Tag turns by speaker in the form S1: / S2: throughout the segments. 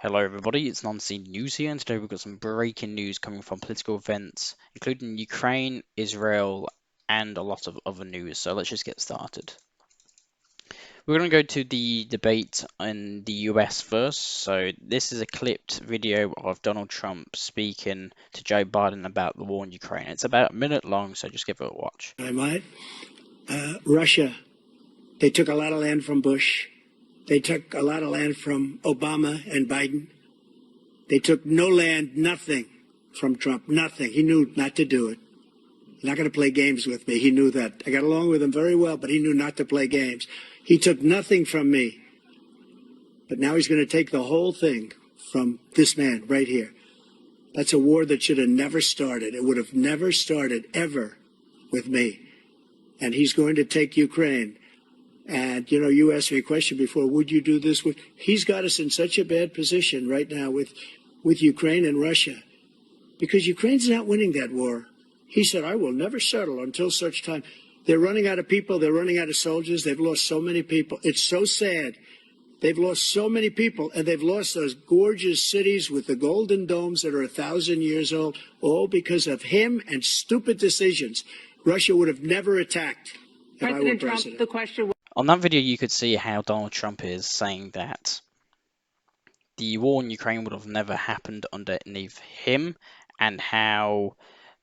S1: Hello everybody, it's Non-Scene News here, and today we've got some breaking news coming from political events, including Ukraine, Israel, and a lot of other news. So let's just get started. We're going to go to the debate in the US first. So this is a clipped video of Donald Trump speaking to Joe Biden about the war in Ukraine. It's about a minute long, so just give it a watch.
S2: I might. Russia, they took a lot of land from Bush. They took a lot of land from Obama and Biden. They took no land, nothing from Trump, nothing. He knew not to do it. He's not going to play games with me. He knew that. I got along with him very well, but he knew not to play games. He took nothing from me. But now he's going to take the whole thing from this man right here. That's a war that should have never started. It would have never started ever with me. And he's going to take Ukraine. And, you asked me a question before, would you do this? He's got us in such a bad position right now with Ukraine and Russia, because Ukraine's not winning that war. He said, I will never settle until such time. They're running out of people. They're running out of soldiers. They've lost so many people. It's so sad. They've lost so many people, and they've lost those gorgeous cities with the golden domes that are 1,000 years old, all because of him and stupid decisions. Russia would have never attacked if I were president.
S3: The question.
S1: On that video, you could see how Donald Trump is saying that the war in Ukraine would have never happened underneath him, and how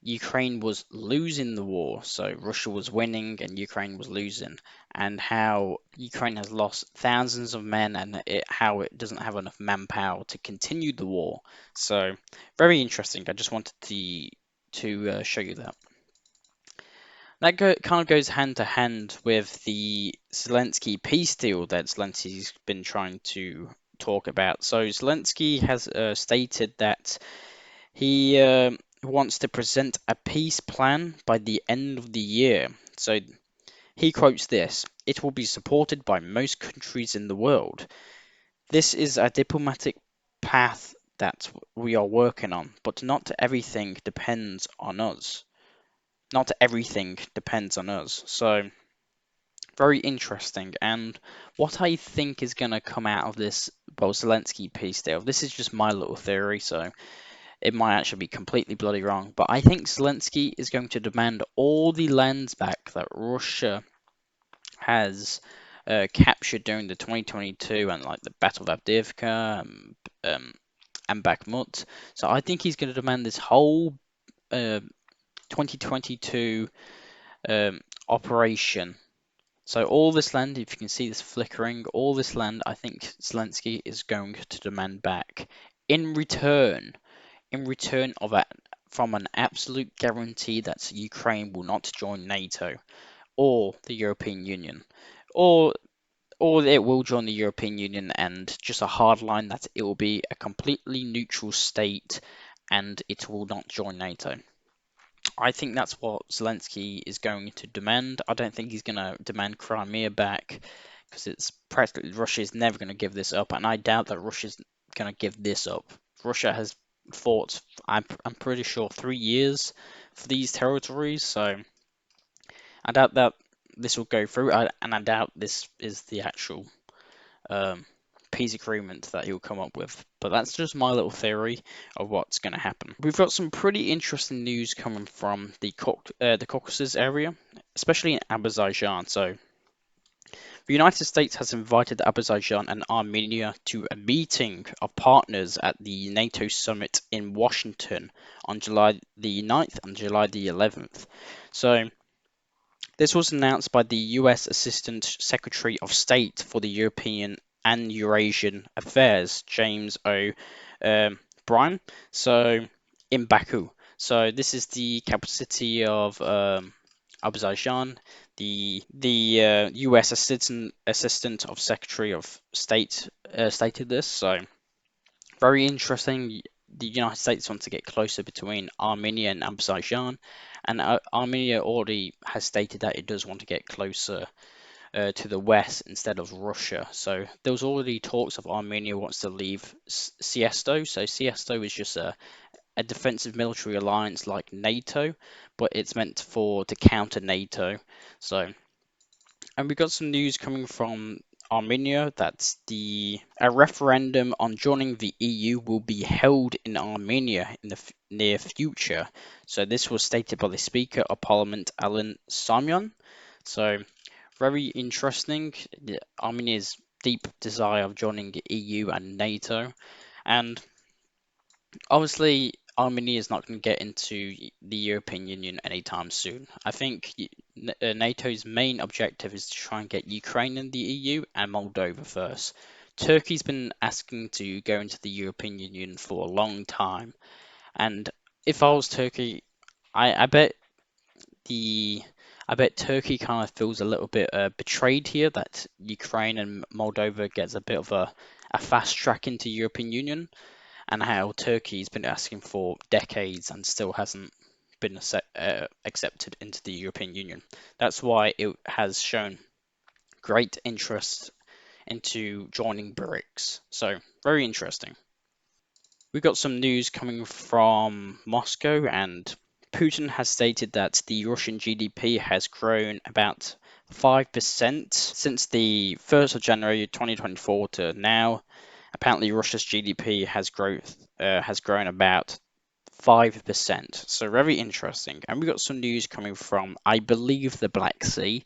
S1: Ukraine was losing the war, so Russia was winning and Ukraine was losing, and how Ukraine has lost thousands of men, and how it doesn't have enough manpower to continue the war. So very interesting. I just wanted to show you that. That kind of goes hand to hand with the Zelenskyy peace deal that Zelensky's been trying to talk about. So Zelenskyy has stated that he wants to present a peace plan by the end of the year. So he quotes this: "It will be supported by most countries in the world. This is a diplomatic path that we are working on, but not everything depends on us." Not everything depends on us. So very interesting. And what I think is going to come out of this Zelenskyy peace deal, this is just my little theory, so it might actually be completely bloody wrong, but I think Zelenskyy is going to demand all the lands back that Russia has captured during the 2022 and like the Battle of Avdiivka and Bakhmut. So I think he's going to demand this whole 2022 operation. So all this land, if you can see this flickering, all this land, I think Zelenskyy is going to demand back in return of from an absolute guarantee that Ukraine will not join NATO or the European Union, or it will join the European Union, and just a hard line that it will be a completely neutral state and it will not join NATO. I think that's what Zelenskyy is going to demand. I don't think he's going to demand Crimea back, because it's practically Russia is never going to give this up, and I doubt that Russia's going to give this up. Russia has fought, I'm pretty sure, 3 years for these territories, so I doubt that this will go through, and I doubt this is the actual peace agreement that he'll come up with. But that's just my little theory of what's going to happen. We've got some pretty interesting news coming from the Caucasus area, especially in Azerbaijan. So the United States has invited Azerbaijan and Armenia to a meeting of partners at the NATO summit in Washington on July the 9th and July the 11th. So this was announced by the US Assistant Secretary of State for the European and Eurasian Affairs, James O'Brien, so in Baku. So this is the capital city of Azerbaijan. The US Assistant of Secretary of State stated this. So very interesting. The United States wants to get closer between Armenia and Azerbaijan, and Armenia already has stated that it does want to get closer to the west instead of Russia. So there was already talks of Armenia wants to leave CSTO. So CSTO is just a defensive military alliance like NATO, but it's meant to counter NATO. So, and we got some news coming from Armenia that a referendum on joining the EU will be held in Armenia in the near future. So this was stated by the Speaker of Parliament, Alan Simon. So very interesting. Armenia's deep desire of joining the EU and NATO, and obviously, Armenia is not going to get into the European Union anytime soon. I think NATO's main objective is to try and get Ukraine in the EU and Moldova first. Turkey's been asking to go into the European Union for a long time, and if I was Turkey, I bet the I bet Turkey kind of feels a little bit betrayed here that Ukraine and Moldova gets a bit of a fast track into European Union, and how Turkey's been asking for decades and still hasn't been accepted into the European Union. That's why it has shown great interest into joining BRICS. So, very interesting. We got some news coming from Moscow, and Putin has stated that the Russian GDP has grown about 5% since the 1st of January 2024 to now. Apparently, Russia's GDP has grown about 5%. So very interesting. And we got some news coming from, I believe, the Black Sea.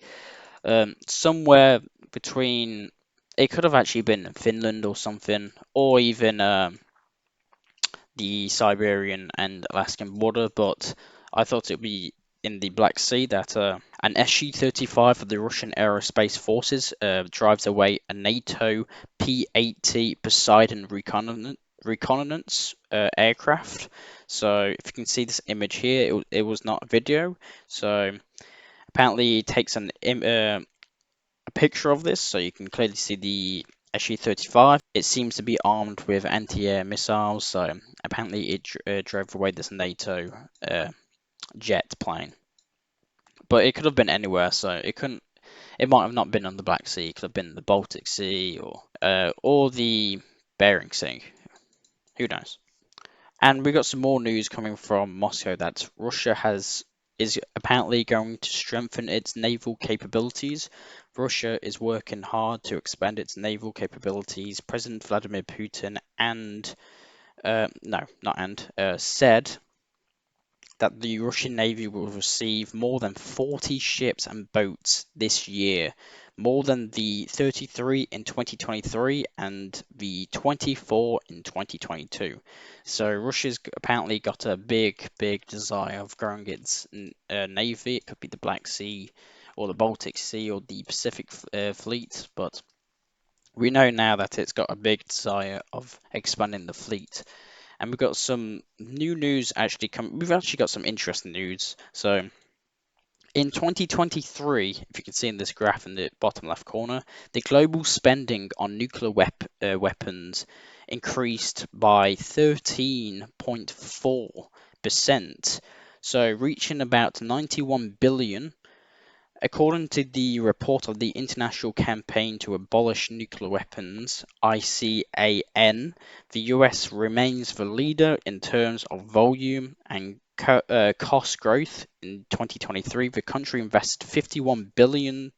S1: Somewhere between, it could have actually been Finland or something, or even the Siberian and Alaskan border, but I thought it would be in the Black Sea that an SU-35 of the Russian Aerospace Forces drives away a NATO P-80 Poseidon reconnaissance aircraft. So if you can see this image here, it was not a video. So apparently it takes a picture of this, so you can clearly see the SU-35. It seems to be armed with anti-air missiles, so apparently it drove away this NATO jet plane. But it could have been anywhere, so it couldn't. It might have not been on the Black Sea. It could have been the Baltic Sea or the Bering Sea. Who knows? And we got some more news coming from Moscow that Russia is apparently going to strengthen its naval capabilities. Russia is working hard to expand its naval capabilities. President Vladimir Putin said that the Russian Navy will receive more than 40 ships and boats this year, more than the 33 in 2023 and the 24 in 2022. So Russia's apparently got a big desire of growing its navy. It could be the Black Sea or the Baltic Sea or the Pacific Fleet, but we know now that it's got a big desire of expanding the fleet. And we've got some new news actually come. We've actually got some interesting news. So in 2023, if you can see in this graph in the bottom left corner, the global spending on nuclear weapons increased by 13.4%, so reaching about 91 billion. According to the report of the International Campaign to Abolish Nuclear Weapons, ICAN, the US remains the leader in terms of volume and cost growth. In 2023, the country invested $51 billion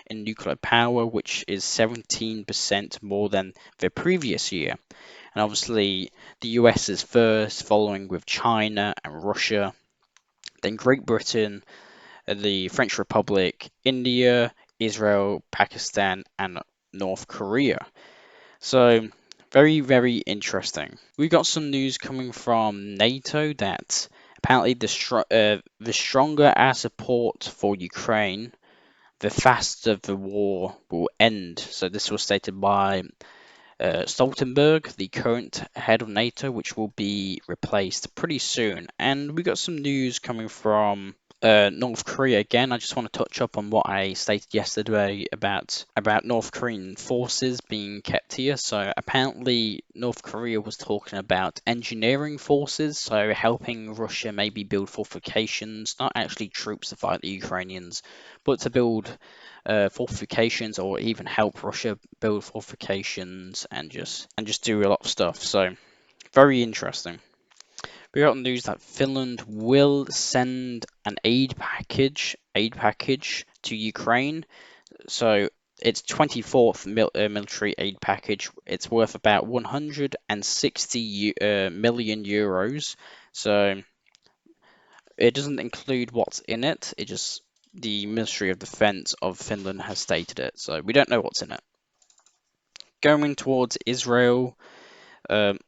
S1: in nuclear power, which is 17% more than the previous year. And obviously, the US is first, following with China and Russia, then Great Britain, the French Republic, India, Israel, Pakistan, and North Korea. So, very interesting. We got some news coming from NATO that apparently the stronger our support for Ukraine, the faster the war will end. So this was stated by Stoltenberg, the current head of NATO, which will be replaced pretty soon. And we got some news coming from North Korea again. I just want to touch up on what I stated yesterday about North Korean forces being kept here. So apparently North Korea was talking about engineering forces, so helping Russia maybe build fortifications, not actually troops to fight the Ukrainians, but to build fortifications or even help Russia build fortifications and just do a lot of stuff. So very interesting. We got news that Finland will send an aid package to Ukraine. So its 24th military aid package. It's worth about 160 million euros. So it doesn't include what's in it. It just the Ministry of Defense of Finland has stated it. So we don't know what's in it. Going towards Israel, um,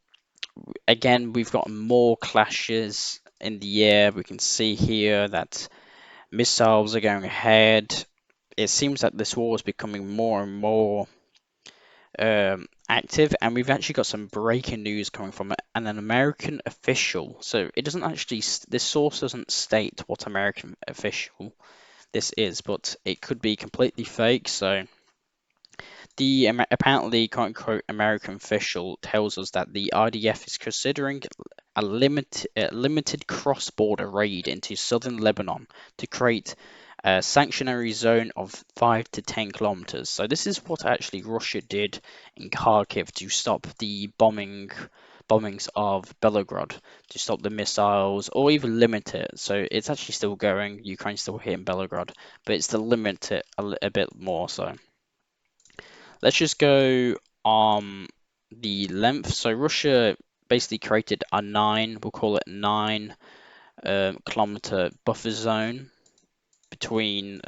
S1: again we've got more clashes in the air. We can see here that missiles are going ahead. It seems that this war is becoming more and more active, and we've actually got some breaking news coming from an American official. So it doesn't actually, this source doesn't state what American official this is, but it could be completely fake. So the apparently quote unquote American official tells us that the IDF is considering a limited cross-border raid into southern Lebanon to create a sanctuary zone of 5 to 10 kilometers. So this is what actually Russia did in Kharkiv to stop the bombings of Belgorod, to stop the missiles or even limit it. So it's actually still going. Ukraine's still hitting Belgorod, but it's to limit it a bit more. So let's just go on the length. So Russia basically created a we'll call it 9 kilometer buffer zone between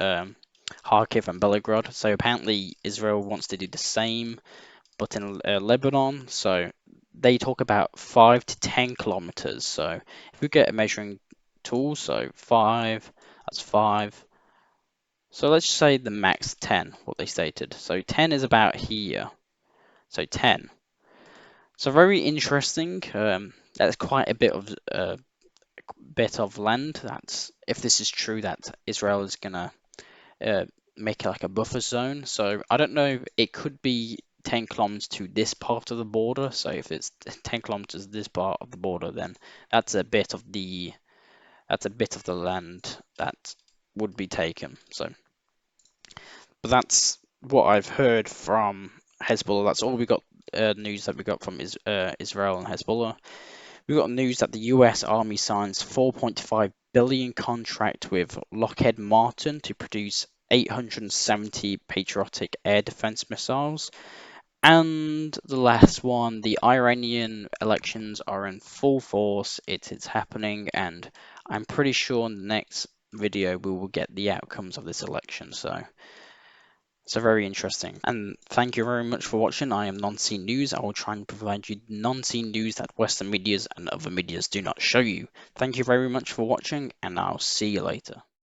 S1: Kharkiv and Belgorod. So apparently Israel wants to do the same, but in Lebanon. So they talk about 5 to 10 kilometers. So if we get a measuring tool, so 5, that's 5. So let's say the max 10, what they stated. So 10 is about here. So 10. So very interesting. That's quite a bit of land. That's if this is true that Israel is gonna uh, make it like a buffer zone. So I don't know. It could be 10 kilometers to this part of the border. So if it's 10 kilometers this part of the border, then that's a bit of the land that would be taken. So, but that's what I've heard from Hezbollah. That's all we got. News that we got from Israel and Hezbollah. We got news that the US Army signs 4.5 billion contract with Lockheed Martin to produce 870 patriotic air defense missiles. And the last one, the Iranian elections are in full force. It's happening, and I'm pretty sure in the next video we will get the outcomes of this election. So very interesting. And thank you very much for watching. I am Non-Scene News. I will try and provide you non-scene news that Western medias and other medias do not show you. Thank you very much for watching, and I'll see you later.